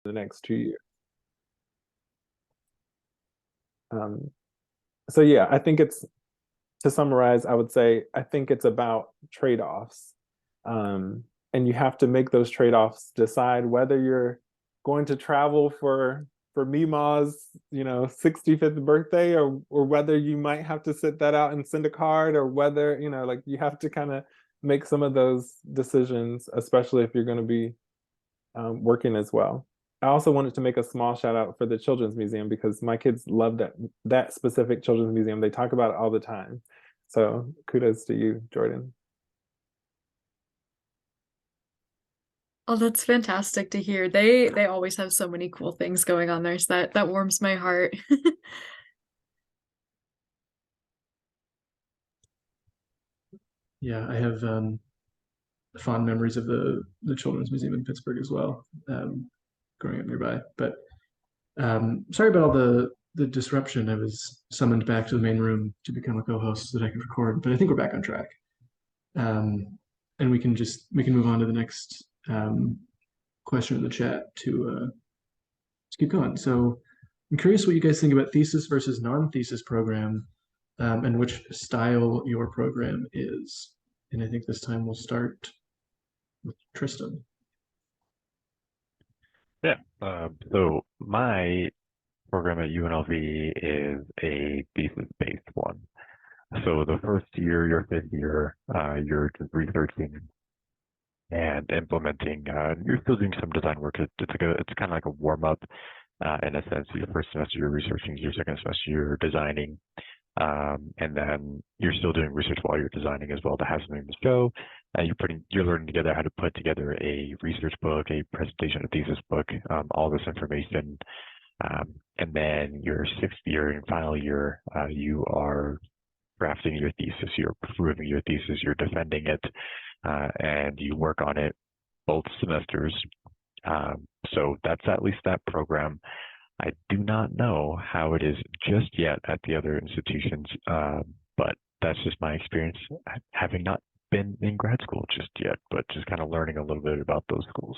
the next 2 years. So yeah, I think it's, to summarize, I would say I think it's about trade-offs. And you have to make those trade-offs, decide whether you're going to travel for Mima's, 65th birthday, or whether you might have to sit that out and send a card, or whether, like you have to kind of make some of those decisions, especially if you're going to be working as well. I also wanted to make a small shout out for the Children's Museum because my kids love that specific Children's Museum. They talk about it all the time. So kudos to you, Jordan. Oh, that's fantastic to hear. They always have so many cool things going on there, so that warms my heart. Yeah, I have fond memories of the Children's Museum in Pittsburgh as well, growing up nearby. But sorry about all the disruption. I was summoned back to the main room to become a co-host so that I could record, but I think we're back on track. And we can move on to the next question in the chat to keep going. So I'm curious what you guys think about thesis versus non-thesis program, and which style your program is. And I think this time we'll start with Tristan. Yeah. So my program at UNLV is a thesis-based one. So the first year, your fifth year, you're just researching and implementing. You're still doing some design work. It's kind of like a warm up, in a sense. Your first semester you're researching, your second semester you're designing, and then you're still doing research while you're designing as well to have something to show. You're learning together how to put together a research book, a presentation, a thesis book, all this information. And then your sixth year and final year, you are drafting your thesis, you're proving your thesis, you're defending it, and you work on it both semesters. So that's at least that program. I do not know how it is just yet at the other institutions, but that's just my experience, having not been in grad school just yet, but just kind of learning a little bit about those schools.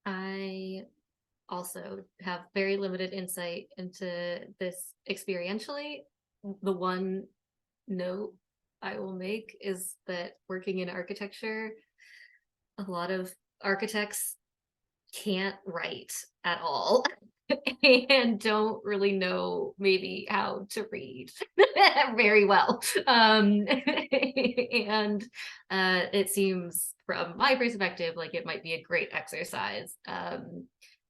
I also have very limited insight into this experientially. The one note I will make is that working in architecture, a lot of architects can't write at all and don't really know maybe how to read very well. And it seems from my perspective like it might be a great exercise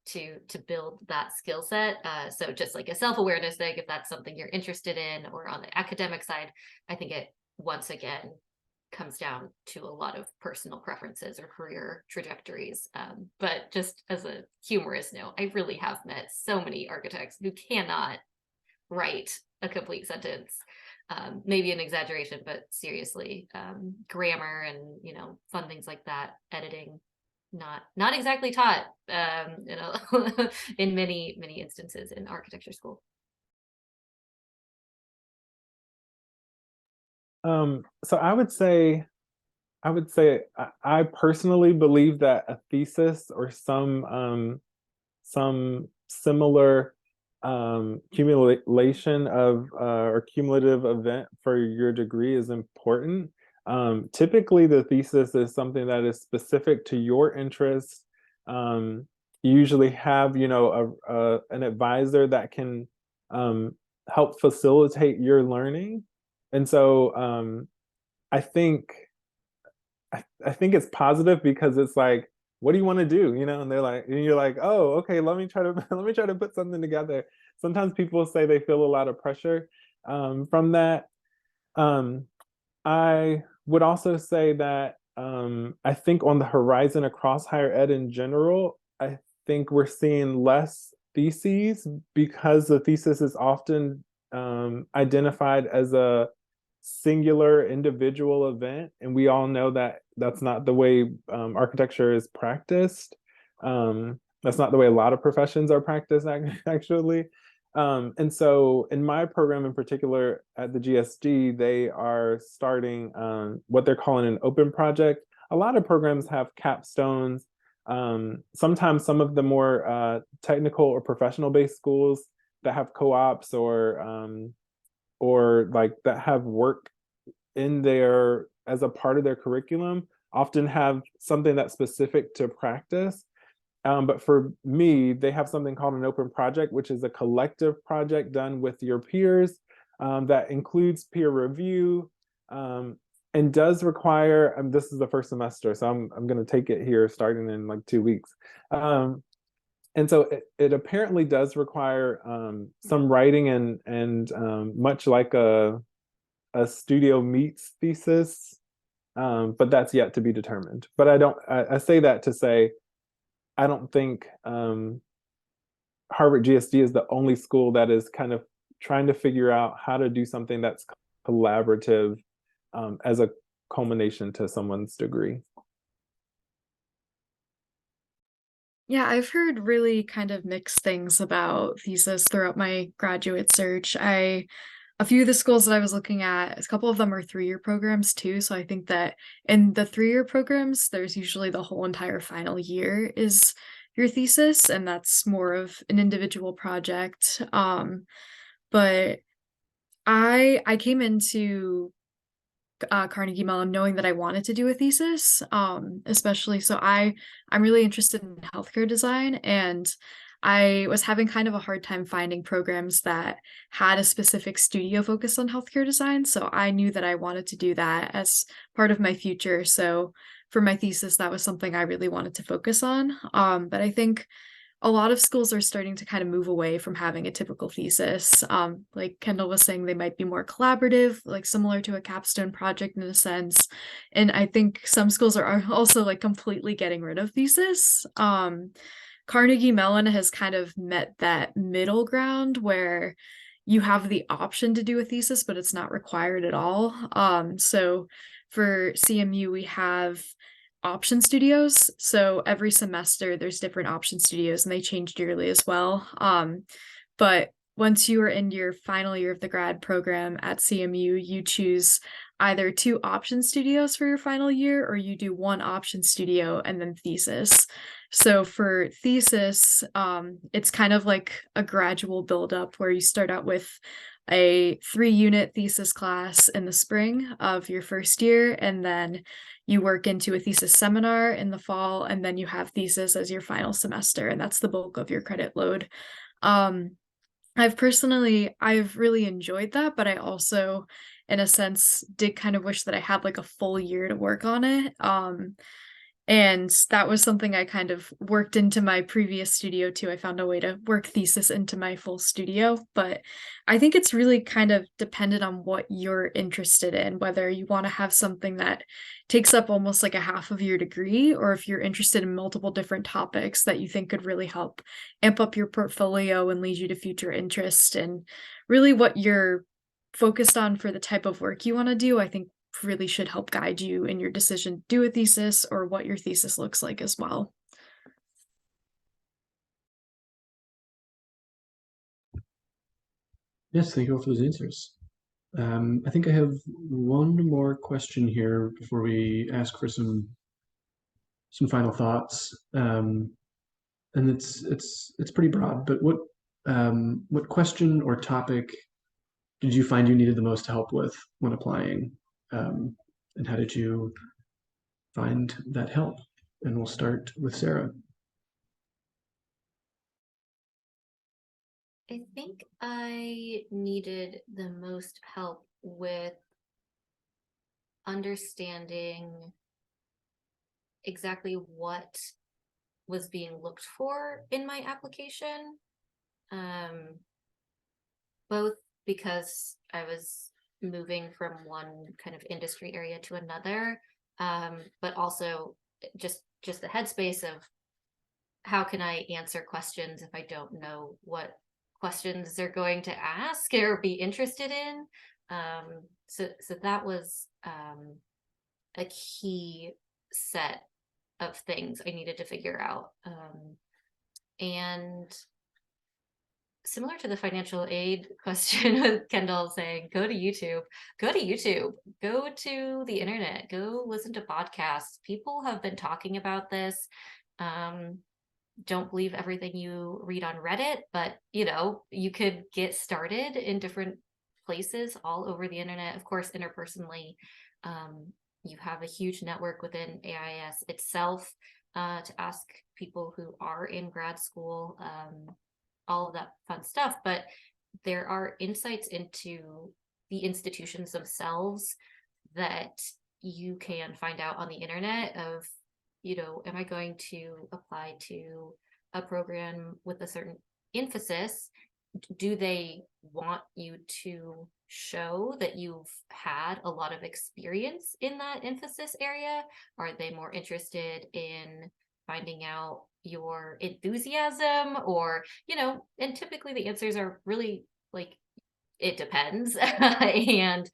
to build that skill set. So just like a self-awareness thing, if that's something you're interested in, or on the academic side, I think it once again comes down to a lot of personal preferences or career trajectories. But just as a humorous note, I really have met so many architects who cannot write a complete sentence. Maybe an exaggeration, but seriously, grammar and fun things like that, editing, not exactly taught in many instances in architecture school. So I would say I personally believe that a thesis or some similar accumulation of or cumulative event for your degree is important. Typically, the thesis is something that is specific to your interest. You usually have, an advisor that can help facilitate your learning. And so I think it's positive because it's like, what do you want to do? And they're like, and you're like, oh, okay, let me try to put something together. Sometimes people say they feel a lot of pressure from that. I would also say that I think on the horizon across higher ed in general, I think we're seeing less theses because the thesis is often identified as a singular individual event, and we all know that that's not the way architecture is practiced. That's not the way a lot of professions are practiced, actually. And so in my program in particular at the GSD, they are starting what they're calling an open project. A lot of programs have capstones, Sometimes some of the more technical or professional based schools that have co-ops or like that have work in their as a part of their curriculum often have something that's specific to practice. But for me, they have something called an open project, which is a collective project done with your peers that includes peer review and does require, this is the first semester, so I'm going to take it here starting in like 2 weeks. And so it apparently does require some writing and much like a studio meets thesis, but that's yet to be determined. But I say that to say, I don't think Harvard GSD is the only school that is kind of trying to figure out how to do something that's collaborative as a culmination to someone's degree. Yeah, I've heard really kind of mixed things about thesis throughout my graduate search. A few of the schools that I was looking at, a couple of them are 3-year programs too. So I think that in the 3-year programs, there's usually the whole entire final year is your thesis, and that's more of an individual project. But I came into Carnegie Mellon knowing that I wanted to do a thesis, especially so I'm really interested in healthcare design, and I was having kind of a hard time finding programs that had a specific studio focus on healthcare design. So I knew that I wanted to do that as part of my future. So for my thesis, that was something I really wanted to focus on. But I think a lot of schools are starting to kind of move away from having a typical thesis. Like Kendall was saying, they might be more collaborative, like similar to a capstone project in a sense. And I think some schools are also like completely getting rid of thesis. Carnegie Mellon has kind of met that middle ground where you have the option to do a thesis, but it's not required at all. So for CMU, we have option studios. So every semester there's different option studios and they change yearly as well. But once you are in your final year of the grad program at CMU, you choose either 2 option studios for your final year, or you do 1 option studio and then thesis. So for thesis, it's kind of like a gradual buildup where you start out with a 3-unit thesis class in the spring of your first year, and then you work into a thesis seminar in the fall, and then you have thesis as your final semester, and that's the bulk of your credit load. I've really enjoyed that, but I also, in a sense, did kind of wish that I had like a full year to work on it. And that was something I kind of worked into my previous studio too. I found a way to work thesis into my full studio, but I think it's really kind of dependent on what you're interested in, whether you want to have something that takes up almost like a half of your degree, or if you're interested in multiple different topics that you think could really help amp up your portfolio and lead you to future interest, and really what you're focused on for the type of work you want to do, I think really should help guide you in your decision to do a thesis or what your thesis looks like as well. Yes, thank you all for those answers. I think I have one more question here before we ask for some final thoughts. And it's pretty broad, but what question or topic did you find you needed the most help with when applying? And how did you find that help? And we'll start with Sarah. I think I needed the most help with understanding exactly what was being looked for in my application, both because I was moving from one kind of industry area to another, but also just the headspace of how can I answer questions if I don't know what questions they're going to ask or be interested in. So that was a key set of things I needed to figure out. And similar to the financial aid question with Kendall saying, go to YouTube, go to the internet, go listen to podcasts. People have been talking about this. Don't believe everything you read on Reddit, but you could get started in different places all over the internet. Of course, interpersonally, you have a huge network within AIS itself to ask people who are in grad school, all of that fun stuff. But there are insights into the institutions themselves that you can find out on the internet of, am I going to apply to a program with a certain emphasis? Do they want you to show that you've had a lot of experience in that emphasis area? Are they more interested in finding out your enthusiasm, or, and typically the answers are really like, it depends. And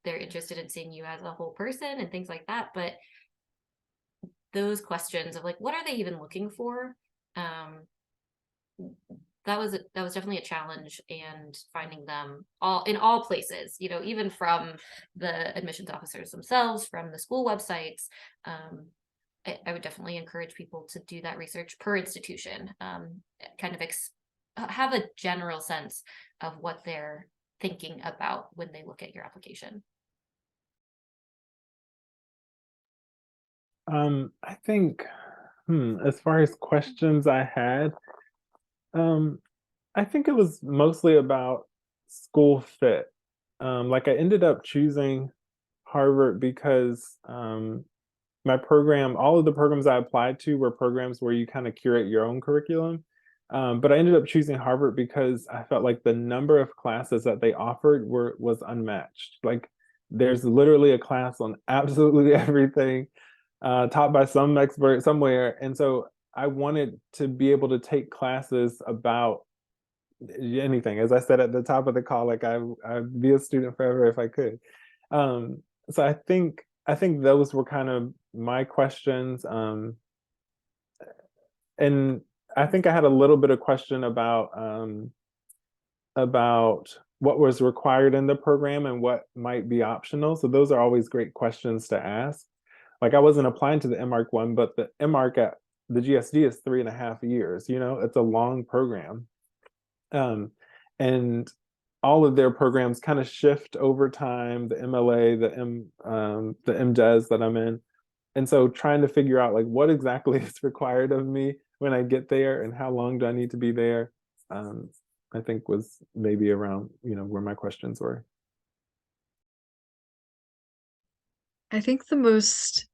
they're interested in seeing you as a whole person and things like that. But those questions of like, what are they even looking for? That was definitely a challenge, and finding them in all places, even from the admissions officers themselves, from the school websites. I would definitely encourage people to do that research per institution, kind of have a general sense of what they're thinking about when they look at your application. I think, as far as questions I had, I think it was mostly about school fit. Like I ended up choosing Harvard because my program, all of the programs I applied to were programs where you kind of curate your own curriculum. But I ended up choosing Harvard because I felt like the number of classes that they offered was unmatched. Like there's literally a class on absolutely everything, taught by some expert somewhere. And so I wanted to be able to take classes about anything. As I said at the top of the call, like I'd be a student forever if I could. So I think those were kind of my questions. And I think I had a little bit of question about what was required in the program and what might be optional. So those are always great questions to ask. Like I wasn't applying to the MArC one, but the MArC at the GSD is 3.5 years. It's a long program. And all of their programs kind of shift over time, the MLA, the MDes that I'm in. And so trying to figure out like what exactly is required of me when I get there and how long do I need to be there, I think was maybe around, where my questions were. I think the most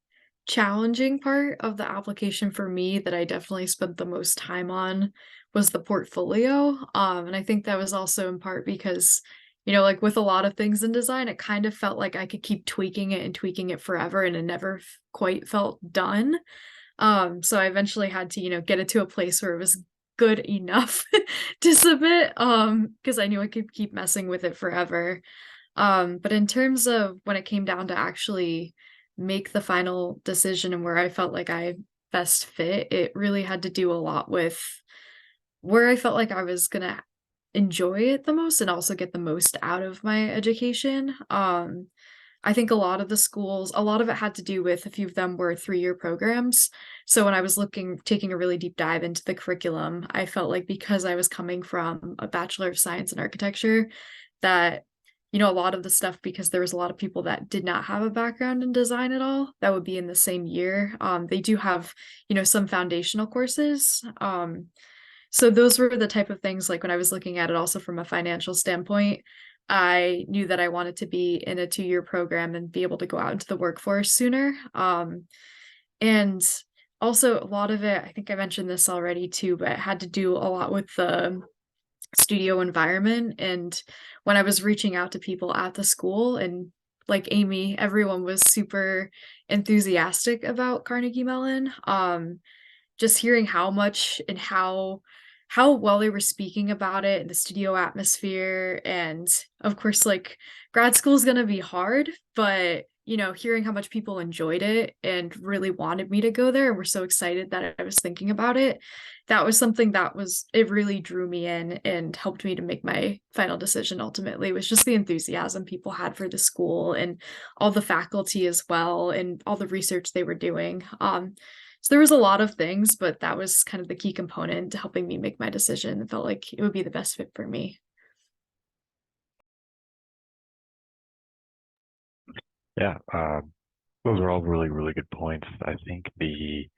challenging part of the application for me that I definitely spent the most time on was the portfolio. And I think that was also in part because, like with a lot of things in design, it kind of felt like I could keep tweaking it and tweaking it forever, and it never quite felt done. So I eventually had to, get it to a place where it was good enough to submit, because I knew I could keep messing with it forever. But in terms of when it came down to actually make the final decision and where I felt like I best fit, it really had to do a lot with where I felt like I was gonna enjoy it the most and also get the most out of my education. I think a lot of it had to do with a few of them were 3-year programs. So when I was taking a really deep dive into the curriculum, I felt like because I was coming from a Bachelor of Science in Architecture, that a lot of the stuff, because there was a lot of people that did not have a background in design at all, that would be in the same year. They do have, some foundational courses. So those were the type of things, like when I was looking at it also from a financial standpoint, I knew that I wanted to be in a 2-year program and be able to go out into the workforce sooner. And also a lot of it, I think I mentioned this already too, but it had to do a lot with the studio environment. And when I was reaching out to people at the school, and like Amy, everyone was super enthusiastic about Carnegie Mellon. Just hearing how much and how well they were speaking about it and the studio atmosphere, and of course like grad school is going to be hard, but hearing how much people enjoyed it and really wanted me to go there and were so excited that I was thinking about it, that was something it really drew me in and helped me to make my final decision. Ultimately, it was just the enthusiasm people had for the school and all the faculty as well, and all the research they were doing. So there was a lot of things, but that was kind of the key component to helping me make my decision. It felt like it would be the best fit for me. Yeah, those are all really, really good points. I think the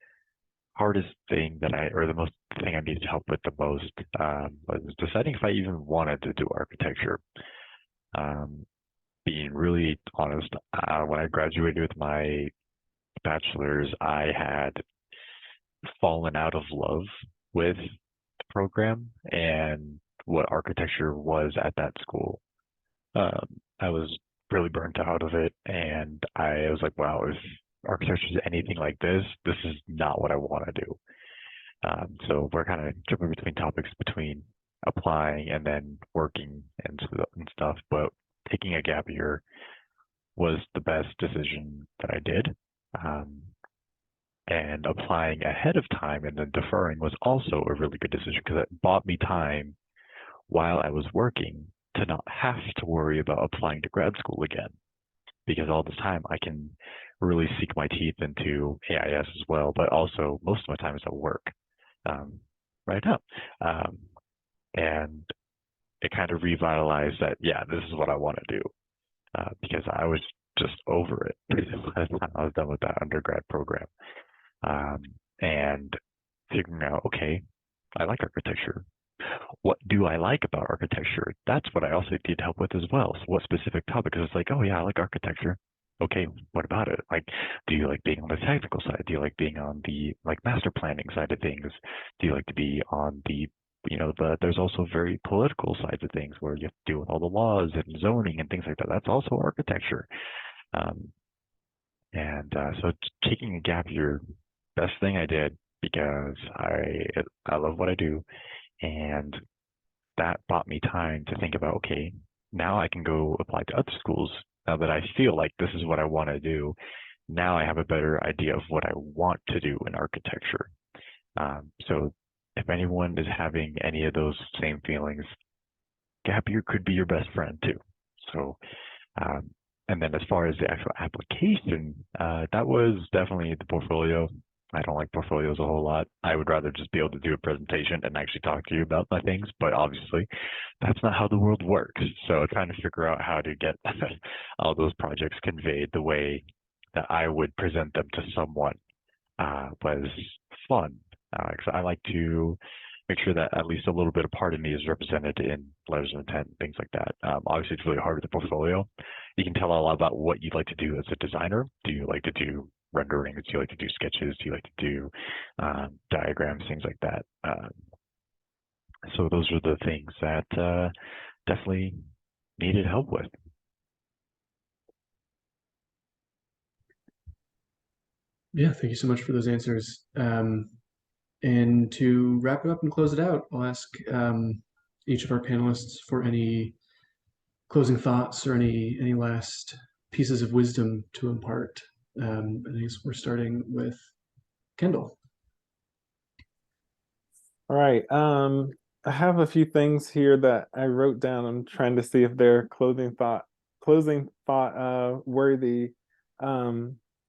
hardest thing or the most thing I needed help with the most was deciding if I even wanted to do architecture. Being really honest, when I graduated with my bachelor's, I had fallen out of love with the program and what architecture was at that school. I was really burnt out of it, and I was like, wow, if architecture is anything like this is not what I want to do. So we're kind of jumping between topics between applying and then working and stuff, but taking a gap year was the best decision that I did. And applying ahead of time and then deferring was also a really good decision because it bought me time while I was working to not have to worry about applying to grad school again. Because all this time I can really sink my teeth into AIS as well, but also most of my time is at work right now. And it kind of revitalized that, yeah, this is what I want to do because I was just over it by the time I was done with that undergrad program. And figuring out, okay, I like architecture. What do I like about architecture? That's what I also need help with as well. So what specific topic? Because it's like, oh yeah, I like architecture. Okay, what about it? Like, do you like being on the technical side? Do you like being on the master planning side of things? Do you like to be on the there's also very political sides of things where you have to deal with all the laws and zoning and things like that. That's also architecture. So taking a gap year, best thing I did because I love what I do, and that bought me time to think about, okay, now I can go apply to other schools. Now that I feel like this is what I want to do, now I have a better idea of what I want to do in architecture. So if anyone is having any of those same feelings, gap year could be your best friend too. So, and then as far as the actual application, that was definitely the portfolio. I don't like portfolios a whole lot. I would rather just be able to do a presentation and actually talk to you about my things, but obviously that's not how the world works. So trying to figure out how to get all those projects conveyed the way that I would present them to someone was fun. Because I like to make sure that at least a little bit of part of me is represented in letters of intent and things like that. Obviously, it's really hard with the portfolio. You can tell a lot about what you'd like to do as a designer. Do you like to do renderings? Do you like to do sketches? Do you like to do diagrams, things like that? So those are the things that definitely needed help with. Yeah, thank you so much for those answers. And to wrap it up and close it out, I'll ask each of our panelists for any closing thoughts or any last pieces of wisdom to impart. I guess we're starting with Kendall. All right. I have a few things here that I wrote down. I'm trying to see if they're closing thought worthy.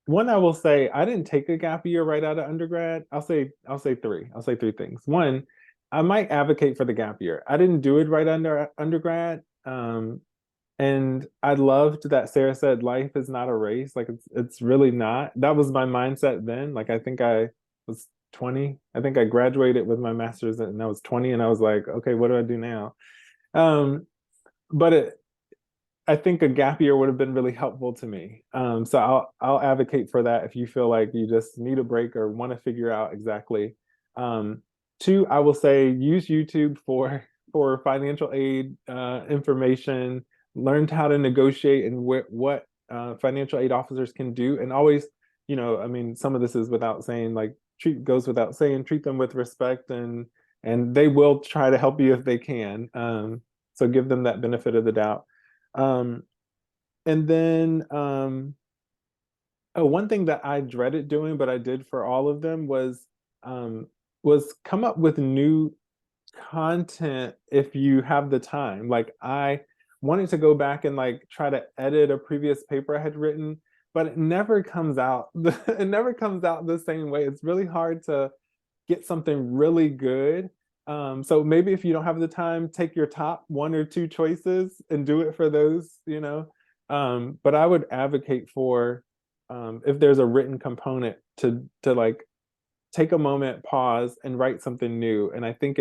One, I will say I didn't take a gap year right out of undergrad. I'll say three. I'll say three things. One, I might advocate for the gap year. I didn't do it right under undergrad. And I loved that Sarah said life is not a race. Like it's really not. That was my mindset then. Like I think I was 20. I think I graduated with my master's and I was 20 and I was like, okay, what do I do now? But I think a gap year would have been really helpful to me. So I'll advocate for that if you feel like you just need a break or want to figure out exactly. Two, I will say use YouTube for financial aid information. Learn how to negotiate and what financial aid officers can do, and always, I mean, some of this is without saying, like treat them with respect, and they will try to help you if they can. So give them that benefit of the doubt. And then one thing that I dreaded doing, but I did for all of them was come up with new content if you have the time. Like I wanted to go back and like try to edit a previous paper I had written, but it never comes out. It never comes out the same way. It's really hard to get something really good. So maybe if you don't have the time, take your top 1 or 2 choices and do it for those, But I would advocate for, if there's a written component, to like take a moment, pause, and write something new. And I think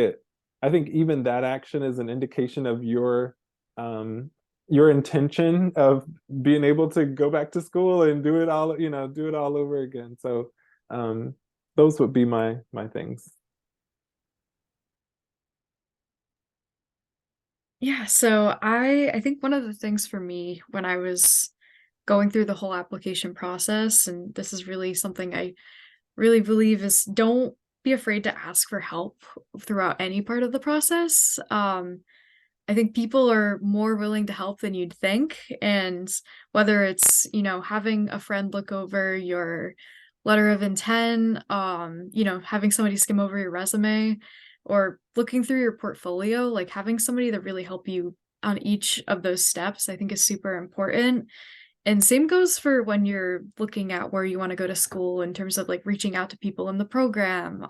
even that action is an indication of your intention of being able to go back to school and do it all, do it all over again. So those would be my things. Yeah, so I think one of the things for me when I was going through the whole application process, and this is really something I really believe, is don't be afraid to ask for help throughout any part of the process. I think people are more willing to help than you'd think. And whether it's, having a friend look over your letter of intent, having somebody skim over your resume, or looking through your portfolio, like having somebody that really help you on each of those steps, I think is super important. And same goes for when you're looking at where you want to go to school in terms of like reaching out to people in the program.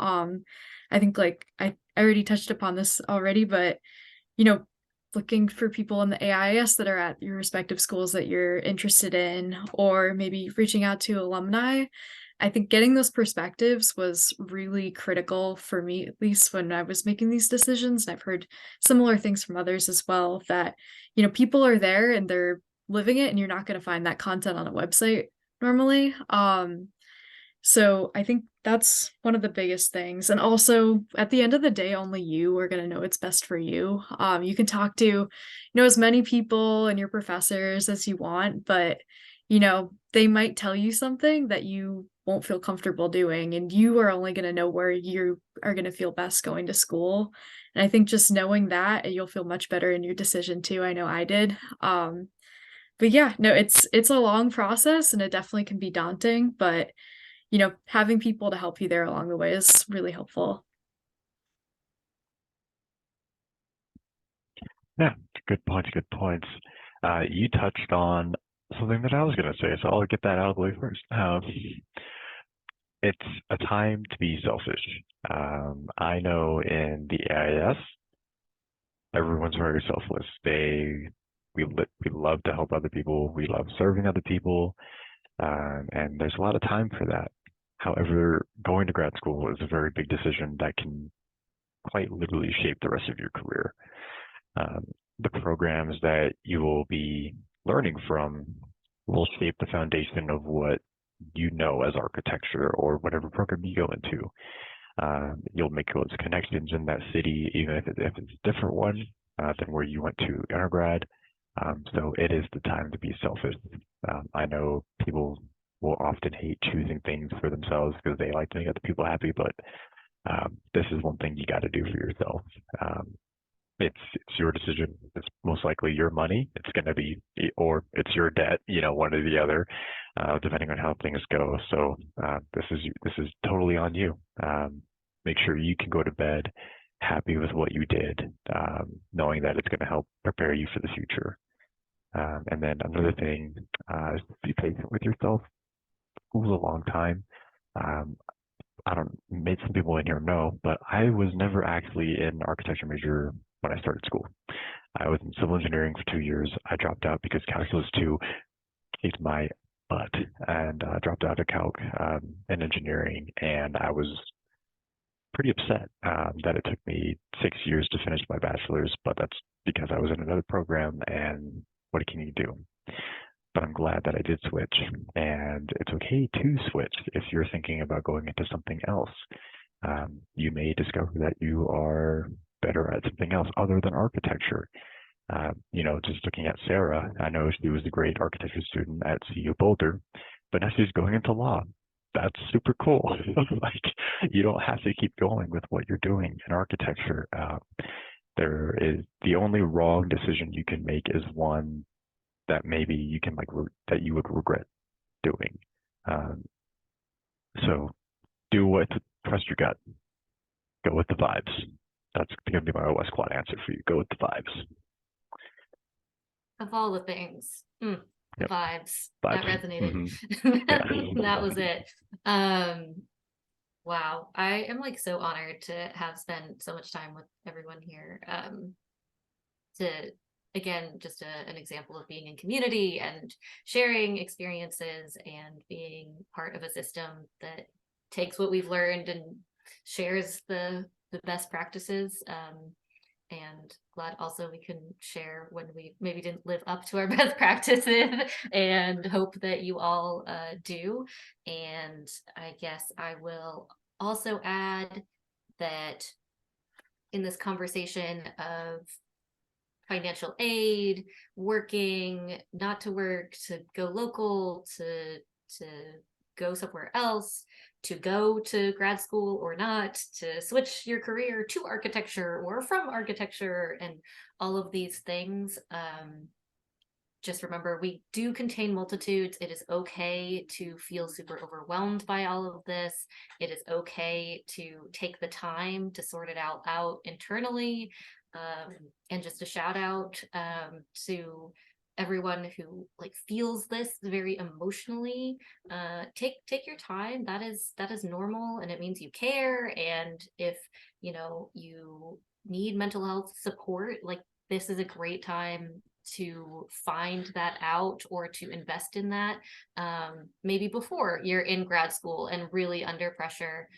I think like I already touched upon this already, but you know, looking for people in the AIS that are at your respective schools that you're interested in, or maybe reaching out to alumni. I think getting those perspectives was really critical for me, at least when I was making these decisions. And I've heard similar things from others as well, that, people are there and they're living it, and you're not going to find that content on a website normally. So I think that's one of the biggest things. And also, at the end of the day, only you are going to know what's best for you. You can talk to, as many people and your professors as you want, but, they might tell you something that you won't feel comfortable doing. And you are only going to know where you are going to feel best going to school. And I think just knowing that, you'll feel much better in your decision too. I know I did. But yeah, no, it's a long process, and it definitely can be daunting, but having people to help you there along the way is really helpful. Yeah, good points, good points. You touched on something that I was going to say, so I'll get that out of the way first. It's a time to be selfish. I know in the AIS, everyone's very selfless. We love to help other people. We love serving other people, and there's a lot of time for that. However, going to grad school is a very big decision that can quite literally shape the rest of your career. The programs that you will be learning from will shape the foundation of what you know as architecture or whatever program you go into. You'll make those connections in that city, even if it's a different one than where you went to undergrad. So it is the time to be selfish. I know people will often hate choosing things for themselves because they like to make other people happy, but this is one thing you got to do for yourself. It's your decision. It's most likely your money. It's going to be, or it's your debt. One or the other, depending on how things go. So this is totally on you. Make sure you can go to bed happy with what you did, knowing that it's going to help prepare you for the future. And then another thing is be patient with yourself. School's a long time. Maybe some people in here know, but I was never actually an architecture major when I started school. I was in civil engineering for 2 years. I dropped out because calculus 2 kicked my butt, and dropped out of calc and engineering, and I was pretty upset that it took me 6 years to finish my bachelor's, but that's because I was in another program, and what can you do? But I'm glad that I did switch, and it's okay to switch if you're thinking about going into something else. You may discover that you are better at something else other than architecture. Just looking at Sarah, I know she was a great architecture student at CU Boulder, but now she's going into law. That's super cool. Like, you don't have to keep going with what you're doing in architecture. There is the only wrong decision you can make is one that maybe you can that you would regret doing. So trust your gut. Go with the vibes. That's going to be my OS Quad answer for you. Go with the vibes. Of all the things, Yep. vibes. Vibes. That resonated. Yeah. That was it. Wow. I am like so honored to have spent so much time with everyone here. To again, just an example of being in community and sharing experiences and being part of a system that takes what we've learned and shares the best practices. And glad also we can share when we maybe didn't live up to our best practices, and hope that you all do. And I guess I will also add that in this conversation of financial aid, working, not to work, to go local, to go somewhere else, to go to grad school or not, to switch your career to architecture or from architecture, and all of these things. Just remember, we do contain multitudes. It is okay to feel super overwhelmed by all of this. It is okay to take the time to sort it out internally. And just a shout out to everyone who like feels this very emotionally. Take your time. That is normal, and it means you care. And if you need mental health support, like this is a great time to find that out or to invest in that, maybe before you're in grad school and really under pressure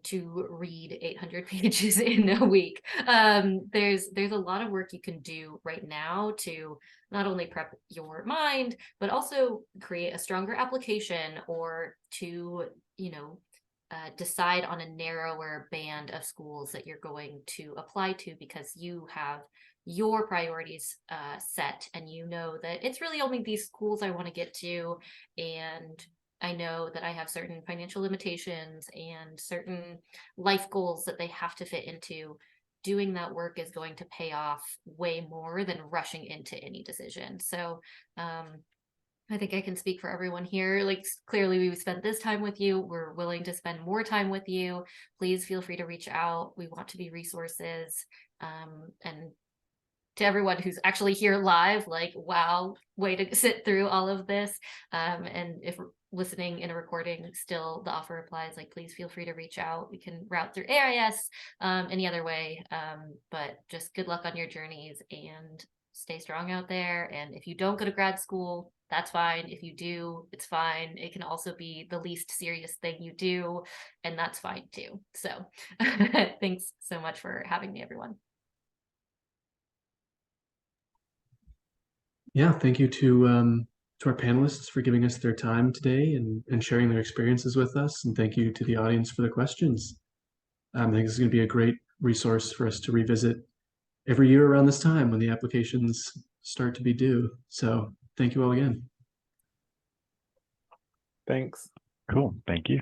to read 800 pages in a week. There's a lot of work you can do right now to not only prep your mind, but also create a stronger application, or to decide on a narrower band of schools that you're going to apply to, because you have your priorities set, and you know that it's really only these schools I want to get to, and I know that I have certain financial limitations and certain life goals that they have to fit into. Doing that work is going to pay off way more than rushing into any decision. So I think I can speak for everyone here. Like, clearly we've spent this time with you. We're willing to spend more time with you. Please feel free to reach out. We want to be resources. And to everyone who's actually here live, like, wow, way to sit through all of this. And if listening in a recording, still the offer applies, like, please feel free to reach out. We can route through AIS, any other way. But just good luck on your journeys, and stay strong out there. And if you don't go to grad school, that's fine. If you do, it's fine. It can also be the least serious thing you do, and that's fine too. So thanks so much for having me, everyone. Yeah, thank you to our panelists for giving us their time today and sharing their experiences with us. And thank you to the audience for the questions. I think this is going to be a great resource for us to revisit every year around this time when the applications start to be due. So thank you all again. Thanks. Cool. Thank you.